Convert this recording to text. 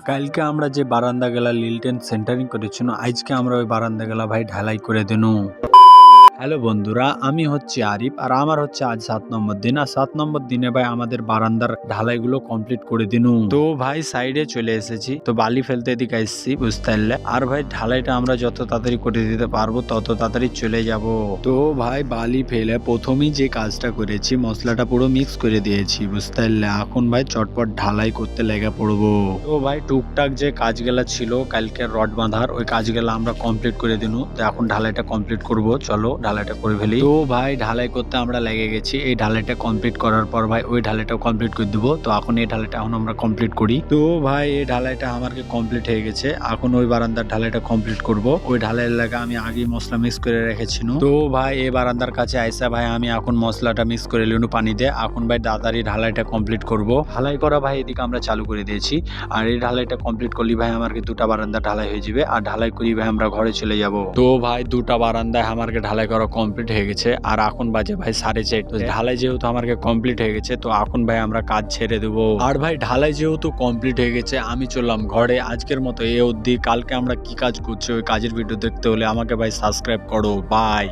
কালকে আমরা যে বারান্দা গেলা লিলটেন সেন্টারিং করেছিল, আজকে আমরা ওই বারান্দা গেলা ভাই ঢালাই করে দেনু। হ্যালো বন্ধুরা, আমি হচ্ছে আরিফ আর আমার হচ্ছে আজ 7 নম্বর দিন। আর 7 নম্বর দিনে ভাই আমাদের বারান্দার ঢালাইগুলো কমপ্লিট করে দিনু। তো ভাই সাইডে চলে এসেছি, তো বালি ফেলতে এদিকে এসেছি বুঝতে পারলে। আর ভাই ঢালাইটা আমরা যত তাড়াতাড়ি করে দিতে পারবো তত তাড়াতাড়ি চলে যাব। তো ভাই বালি ফেলে প্রথমেই যে কাজটা করেছি, মশলাটা পুরো মিক্স করে দিয়েছি বুঝতে পারলে। এখন ভাই চটপট ঢালাই করতে লেগে পড়বো। তো ভাই টুকটাক যে কাজগুলা ছিল কালকে রড বাঁধার, ওই কাজগুলা আমরা কমপ্লিট করে দিনু। তো এখন ঢালাইটা কমপ্লিট করব, চলো ঢালাইটা করে ফেলি। তো ভাই ঢালাই করতে আমরা লেগে গেছি। এই ঢালাইটা কমপ্লিট করার পর ভাই ওই ঢালাইটাও কমপ্লিট করে দিব। তো এখন এই ঢালাইটা এখন আমরা কমপ্লিট করি। তো ভাই এই ঢালাইটা আমাকে কমপ্লিট হয়ে গেছে। এখন ওই বারান্দার ঢালাইটা কমপ্লিট করব। ওই ঢালাইয়ের লাগা আমি আগে মশলা মিক্স করে রেখেছিল। তো ভাই এই বারান্দার কাছে আইসা ভাই আমি এখন মশলাটা মিক্স করে লিনু পানি দিয়ে। এখন ভাই তাড়াতাড়ি ঢালাইটা কমপ্লিট করব। ঢালাই করা ভাই এদিকে আমরা চালু করে দিয়েছি। আর এই ঢালাইটা কমপ্লিট করলি ভাই আমাকে দুটা বারান্দা ঢালাই হয়ে যাবে। আর ঢালাই করি ভাই আমরা ঘরে চলে যাব। তো ভাই দুটা বারান্দায় আমাকে ঢালাই করা কমপ্লিট হয়ে গেছে। আর এখন বাজে ভাই 4:30। ঢালাই যেহেতু আমাকে কমপ্লিট হয়ে গেছে, তো এখন ভাই আমরা কাজ ছেড়ে দেবো। আর ভাই ঢালাই যেহেতু কমপ্লিট হয়ে গেছে, আমি চললাম ঘরে। আজকের মতো এ অবধি। কালকে আমরা কি কাজ করছি ওই কাজের ভিডিও দেখতে হলে আমাকে ভাই সাবস্ক্রাইব করো। বাই।